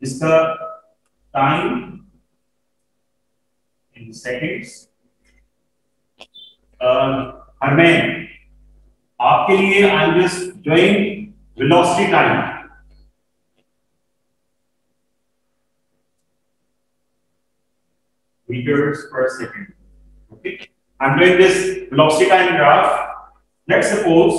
इसका time in seconds. हरमैन, आपके लिए I am just doing velocity time. Meters per second. Okay, I'm doing this velocity time graph. Let's suppose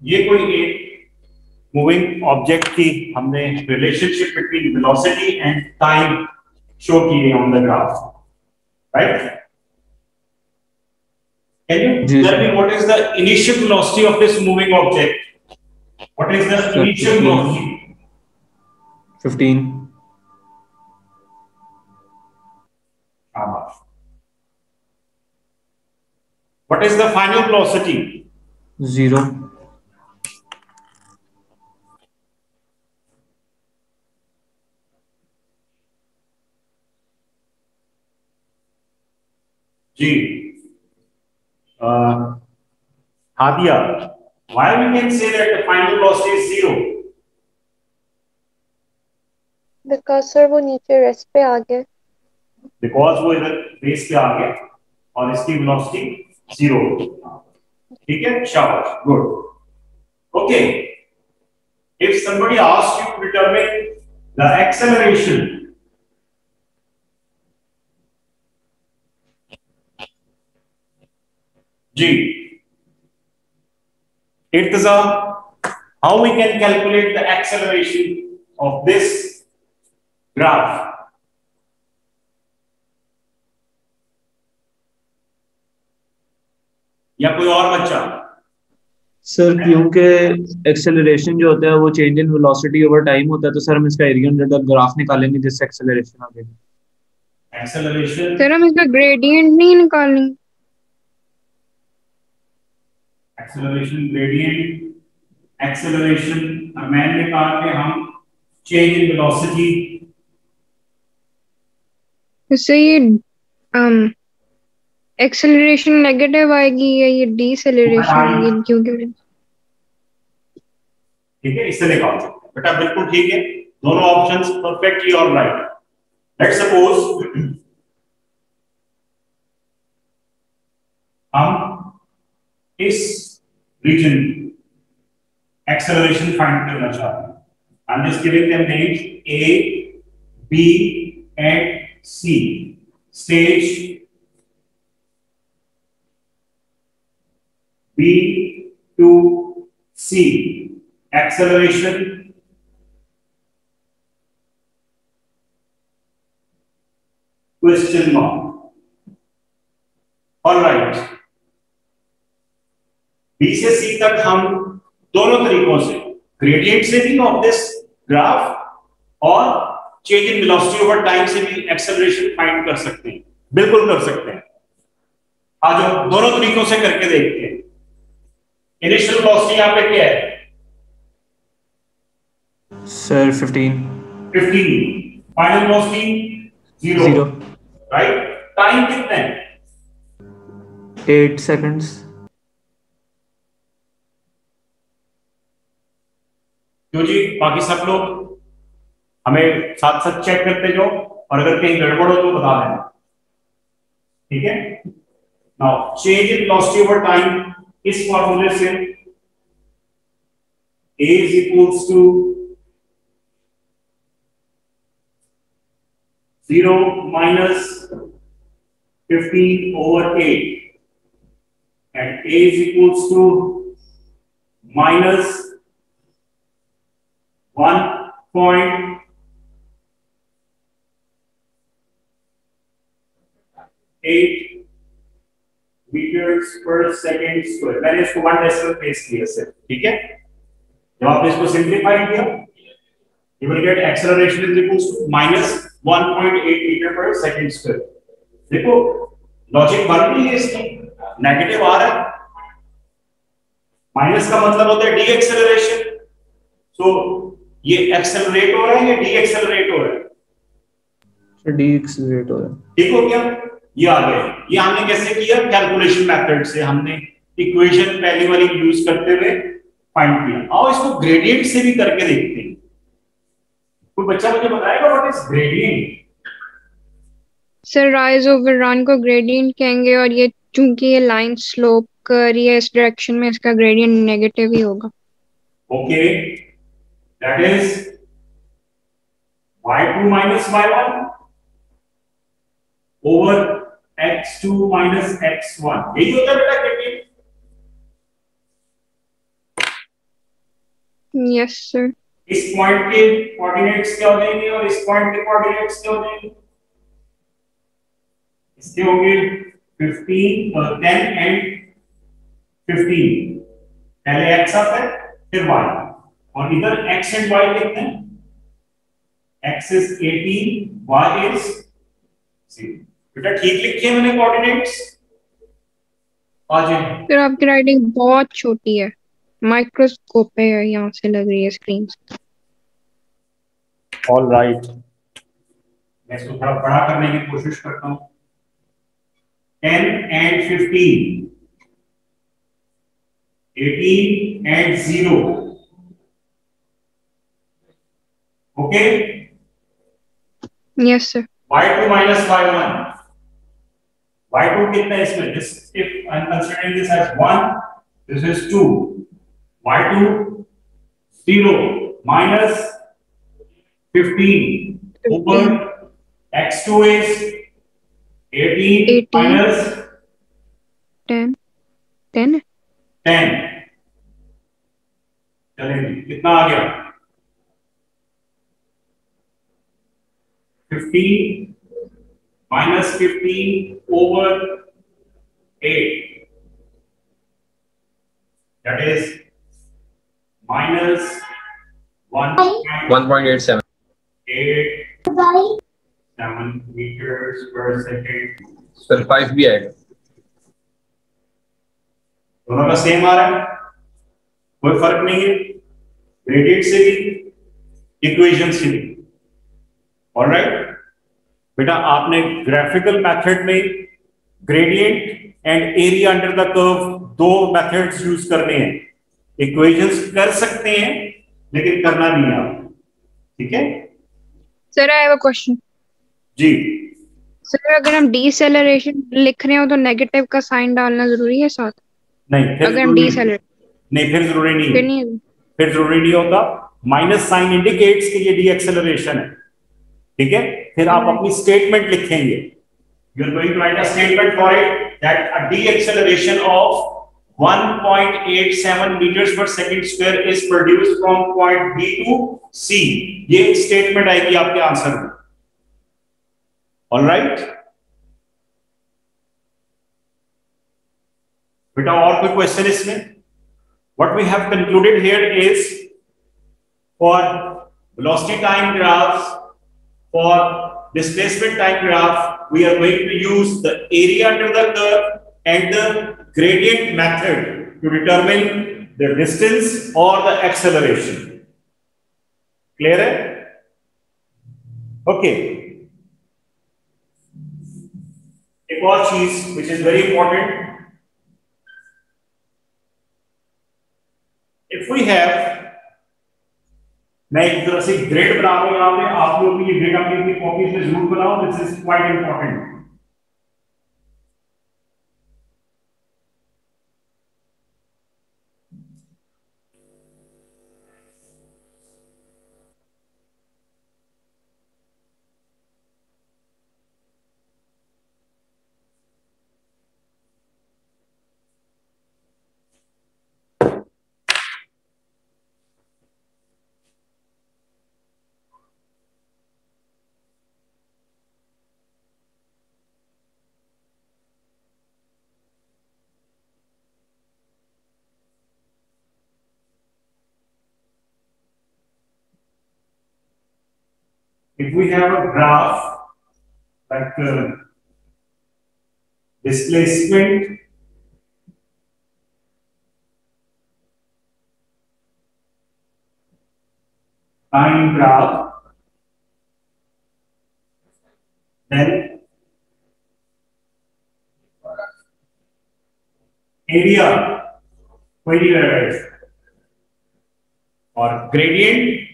ये कोई एक moving object की हमने relationship between velocity and time show की है on the graph, right? Can you tell me what is the initial velocity of this moving object? What is the initial velocity? 15. What is the final velocity? 0. G. Hadia, why we can say that the final velocity is 0? Because sir वो नीचे rest पे आ गया। Because वो इधर base पे आ गया और इसकी velocity 0। ठीक है, शाबाश, good. Okay, if somebody asks you to determine the acceleration, G, Irtaza, how we can calculate the acceleration of this graph? या कोई और बच्चा? सर क्योंकि एक्सेलरेशन जो होता है वो change in velocity over time होता है, तो सर हम इसका एरिया अंडर द ग्राफ निकालेंगे जिससे एक्सेलरेशन आ जाएगी। एक्सेलरेशन, सर हम इसका ग्रेडियंट नहीं निकालेंगे? एक्सेलरेशन ग्रेडियंट, एक्सेलरेशन मैन निकाल के हम चेंज इन वेलोसिटी, इससे ये एक्सेलरेशन नेगेटिव आएगी या ये डीसेलरेशन आएगी? क्योंकि ठीक है, इससे निकाल सकते हैं बेटा, बिल्कुल ठीक है, दोनों options perfectly all right. Let's suppose हम इस रीजन एक्सेलरेशन फाइंड करना चाहते हैं। I am just giving them names A, B and C। Stage B to C, acceleration question mark। All right, B से C तक हम दोनों तरीकों से, ग्रेडियंट से भी ऑफ दिस ग्राफ और change in velocity over time से भी एक्सेलरेशन फाइंड कर सकते हैं, बिल्कुल कर सकते हैं। आज हम दोनों तरीकों से करके देखते हैं। इनिशियल वेलोसिटी यहाँ पे क्या है sir? 15। 15। Final velocity 0, right? Time कितना है? 8 seconds। क्यों जी, बाकी सब लोग हमें साथ साथ चेक करते जाओ और अगर कहीं गड़बड़ हो तो बता देना, ठीक है? Now change in velocity over time इस फॉर्मूले से A is equals to 0 minus 15 over 8 and A is equals to minus 1.5 1.8 metres पर सेकेंड स्क्वायर। मैंने इसको 1 डेसिमल प्लेस किया सिर्फ, ठीक है। जब आपने इसको सिंप्लीफाई किया, you will get acceleration is equals to minus 1.8 metre पर सेकेंड स्क्वायर। देखो लॉजिक बन रही है इसकी, नेगेटिव आ रहा है, माइनस का मतलब होता है डी एक्सेलरेशन। सो ये एक्सेलरेट हो रहा है या डी एक्सेलरेट हो रहा है? डी एक्सेलरेट हो रहा है। ठीक हो गया, ये आ गया। ये हमने कैसे किया? कैलकुलेशन मेथड से हमने इक्वेशन पहली वाली यूज करते हुए फाइंड किया। आओ इसको ग्रेडियंट से भी करके देखते हैं। कोई बच्चा मुझे बताएगा what is gradient? Sir rise over run को ग्रेडियंट कहेंगे, और ये चूंकि ये लाइन स्लोप कर रही है इस डायरेक्शन में, इसका ग्रेडियंट नेगेटिव ही होगा। Okay, that is y2 minus y1 over x2 minus x1। यही होता है बेटा ग्रेडियंट। Yes sir. इस पॉइंट के कोऑर्डिनेट्स क्या हो जाएंगे और इस पॉइंट के कोऑर्डिनेट्स क्या हो जाएंगे? इसके होंगे 15 और 10 एंड 15। पहले x आता है फिर y, और इधर x एंड y लिखते हैं। x is 18, y is 0। बेटा ठीक लिखे मैंने कोऑर्डिनेट्स? आ जाए। फिर आपकी राइटिंग बहुत छोटी है, माइक्रोस्कोप पे है, यहाँ से लग रही है स्क्रीन से। ऑल राइट, मैं इसको थोड़ा बड़ा करने की कोशिश करता हूँ। 10 and 15, 18 and 0। Okay, yes sir. y2 minus y1, y2 कितना है इसमें? This, if I'm considering this as 1, this is 2, y2 0 minus 15 over x2 is 18 minus 10 10 10। चलेंगे, कितना आ गया? 15 minus 15 over 8, that is minus 1.87 7 meters per second। Sir 5 भी आएगा। दोनों का सेम आ रहा है, कोई फर्क नहीं है, ग्रेडियंट से भी इक्वेशन से भी। ऑलराइट बेटा, आपने ग्राफिकल मेथड में gradient and area under the curve दो मेथड्स यूज करने हैं। इक्वेशंस कर सकते हैं लेकिन करना नहीं है आप, ठीक है? Sir I have a question. जी सर अगर हम डीसेलरेशन लिख रहे हो तो नेगेटिव का साइन डालना जरूरी है साथ? नहीं, फिर अगर हम डीसेलरेट नहीं, फिर जरूरी नहीं फिर है, नहीं है। फिर जरूरी नहीं होता। माइनस साइन इंडिकेट्स कि ये डी एक्सेलरेशन है, ठीक है? फिर आप अपनी स्टेटमेंट लिखेंगे। You are going to write a statement for it that a deceleration of 1.87 meters per second square is produced from point B to C। ये स्टेटमेंट आएगी आपके आंसर में। ऑलराइट बेटा, और कोई क्वेश्चन इसमें? What we have concluded here is for velocity time graphs, for displacement time graph, we are going to use the area under the curve and the gradient method to determine the distance or the acceleration। Clear है? Okay, एक और चीज which is very important, if we have, मैं एक तरह से grade बना रहा हूं यहां पे, आप लोग भी ये ग्रेड अपनी कॉपीज में जरूर बनाओ, this is quite important. if we have a graph like displacement time graph, then area कोई नहीं रहेगा और ग्रेडियंट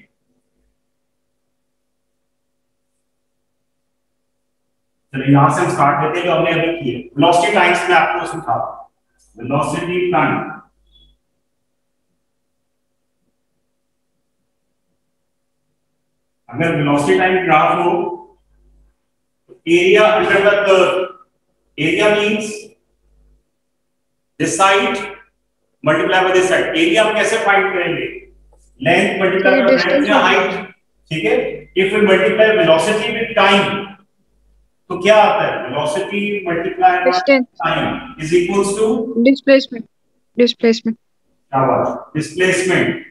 चलिए यहां से हम स्टार्ट करते हैं जो हमने अभी किए वेलोसिटी टाइम्स में आपको सिखा वेलोसिटी टाइम अगर वेलोसिटी टाइम ग्राफ हो area under the curve area means this side multiply by this side area हम कैसे फाइंड करेंगे लेंथ मल्टीप्लाई बाय ब्रेड्थ या हाइट ठीक है if we multiply velocity with time तो क्या आता है velocity multiply by time is equals to displacement क्या बात displacement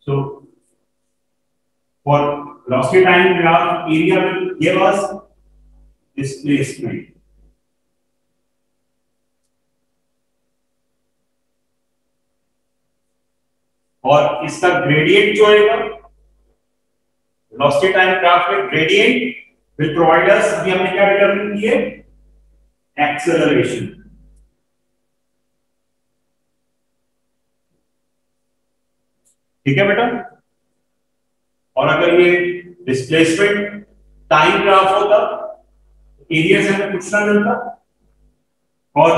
so for velocity time graph area will give us displacement और इसका ग्रेडियंट जो आएगा वेलोसिटी टाइम ग्राफ में ग्रेडियंट विल प्रोवाइड अस अभी हमने क्या डिटरमाइन किए एक्सेलरेशन ठीक है बेटा और अगर ये डिस्प्लेसमेंट टाइम ग्राफ होता एरिया से हमें कुछ ना मिलता और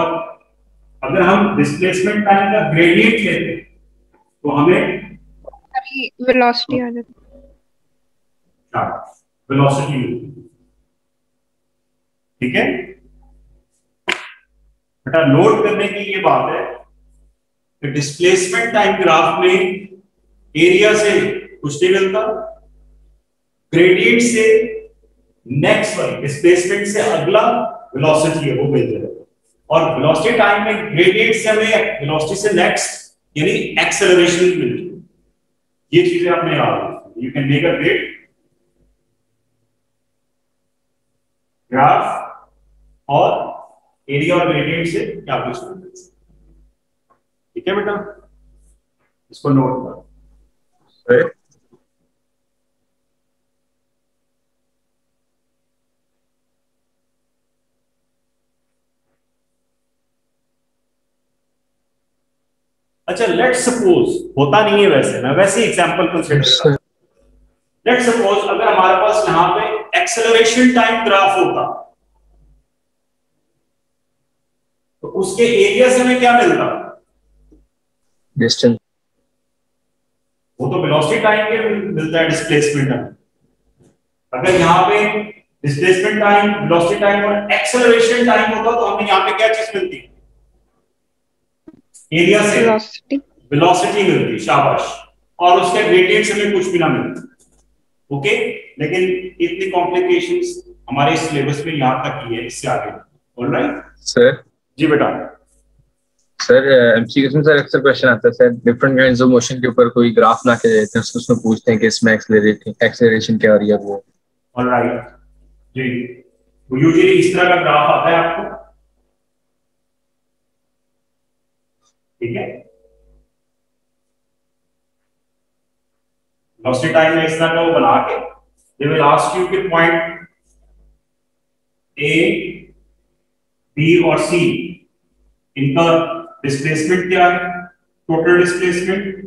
अगर हम डिस्प्लेसमेंट टाइम का ग्रेडियंट लेते तो हमें वेलोसिटी आ जाती वेलोसिटी मिलती ठीक है बेटा नोट करने की ये बात है कि डिस्प्लेसमेंट टाइम ग्राफ में एरिया से कुछ नहीं मिलता ग्रेडियंट से नेक्स्ट वाली डिस्प्लेसमेंट से अगला वेलोसिटी है वो मिल जाएगा और वेलोसिटी टाइम में ग्रेडियंट से हमें वेलोसिटी से नेक्स्ट यानी एक्सेलरेशन मिलती है ये चीजें आपने याद रखनी you can make a grade graph और एरिया और ग्रेडियंट से क्या कुछ मिल ठीक है बेटा इसको नोट करो अच्छा लेट्स सपोज होता नहीं है वैसे मैं वैसे एग्जांपल कंसीडर करता हूं लेट्स सपोज अगर हमारे पास यहां पे एक्सेलरेशन टाइम ग्राफ होता तो उसके एरिया से हमें क्या मिलता डिस्टेंस वो तो वेलोसिटी टाइम के मिलता है डिस्प्लेसमेंट टाइम अगर यहाँ पे डिस्प्लेसमेंट टाइम वेलोसिटी टाइम और एक्सेलरेशन टाइम होता तो हमें यहाँ पे क्या चीज मिलती एरिया से वेलोसिटी मिलती शाबाश और उसके ग्रेडियंट से हमें कुछ भी ना मिलता ओके लेकिन इतनी कॉम्प्लिकेशंस हमारे सिलेबस में यहाँ तक ही है इससे आगे ऑलराइट सर जी बेटा सर एमसीक्यू में सर अक्सर क्वेश्चन आता है sir different kinds of motion के ऊपर कोई ग्राफ ना के देते हैं उसमें पूछते हैं कि इसमें एक्सेलरेशन क्या आ रही है वो ऑलराइट जी वो यूजुअली इस तरह का ग्राफ आता है आपको ठीक है वेलोसिटी टाइम में इस तरह का वो बना के दे विल आस्क यू कि पॉइंट ए बी और सी इनका डिस्प्लेसमेंट क्या है टोटल डिस्प्लेसमेंट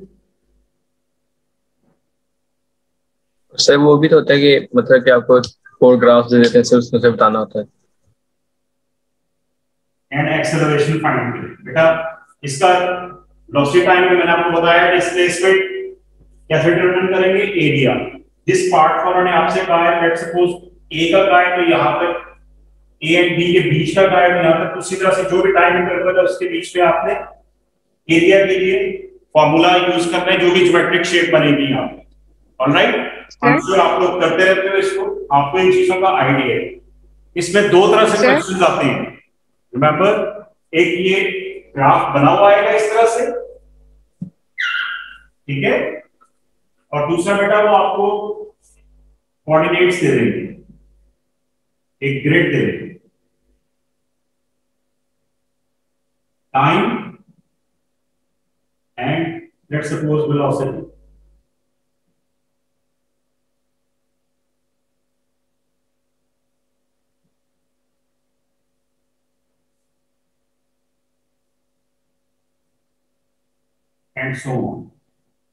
सर वो भी तो होता है कि मतलब कि आपको 4 ग्राफ्स दे देते हैं सर उसमें से बताना होता है एंड एक्सेलरेशन फाइंड करें बेटा इसका वेलोसिटी टाइम में मैंने आपको बताया डिस्प्लेसमेंट कैसे डिटरमाइन करेंगे एरिया जिस पार्ट पर उन्होंने आपसे कहा है लेट्स सपोज ए का कहा है तो यहां तक ए एंड बी के बीच का कहा है तो यहां तक उसी तरह से जो भी टाइम इंटरवल है उसके बीच में आपने एरिया के लिए फार्मूला यूज करना है जो भी ज्योमेट्रिक शेप बनेगी यहां पे ऑलराइट आंसर आप लोग करते रहते हो इसको आपको इन चीजों का आइडिया है इसमें दो तरह से क्वेश्चंस आते हैं रिमेंबर एक ये ग्राफ बना हुआ आएगा इस तरह से ठीक है, और दूसरा बेटा वो आपको कोऑर्डिनेट्स दे देंगे, एक ग्रिड दे देंगे, time and let's suppose velocity. And so on.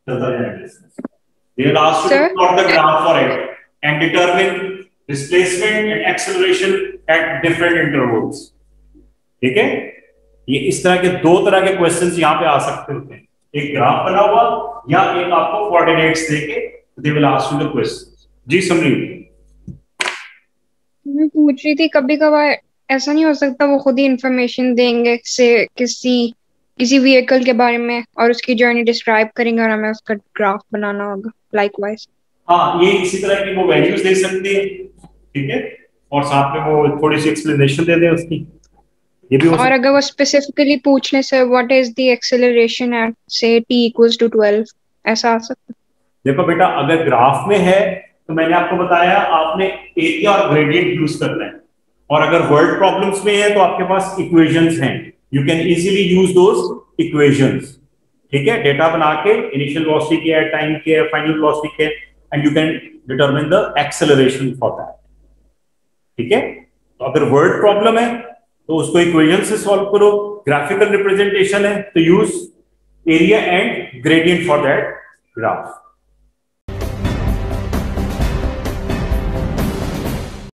Further analysis. They will ask you to plot the graph for it and determine displacement and acceleration at different intervals. ठीक है, ये इस तरह के दो तरह के क्वेश्चंस यहाँ पे आ सकते होते हैं, एक ग्राफ बना हुआ या एक आपको कोऑर्डिनेट्स देके they will ask you the questions. जी समरीत, मैं पूछ रही थी कभी कभार ऐसा नहीं हो सकता वो खुद ही इंफॉर्मेशन देंगे से किसी व्हीकल के बारे में और उसकी जर्नी डिस्क्राइब करेंगे और हमें उसका ग्राफ बनाना होगा लाइकवाइज? हाँ, ये इसी तरह की वो वैल्यूज दे सकते हैं, ठीक है, और साथ में वो थोड़ी सी एक्सप्लेनेशन दे दें उसकी, ये भी हो सकता है। और अगर वो स्पेसिफिकली पूछ ले sir what is the acceleration at से t इक्वल्स टू 12, ऐसा आ सकता है? देखो बेटा, अगर ग्राफ में है तो मैंने आपको बताया आपने एरिया और ग्रेडियंट यूज करना है, और अगर वर्ड प्रॉब्लम्स में है तो आपके पास इक्वेशंस हैं, you can easily use those equations, ठीक है, डेटा बना के इनिशियल वेलोसिटी क्या है, टाइम क्या है, फाइनल वेलोसिटी क्या है, and you can determine the acceleration for that, ठीक है। तो अगर वर्ड प्रॉब्लम है तो उसको इक्वेशन से सॉल्व करो, ग्राफिकल रिप्रेजेंटेशन है तो use area and gradient for that graph.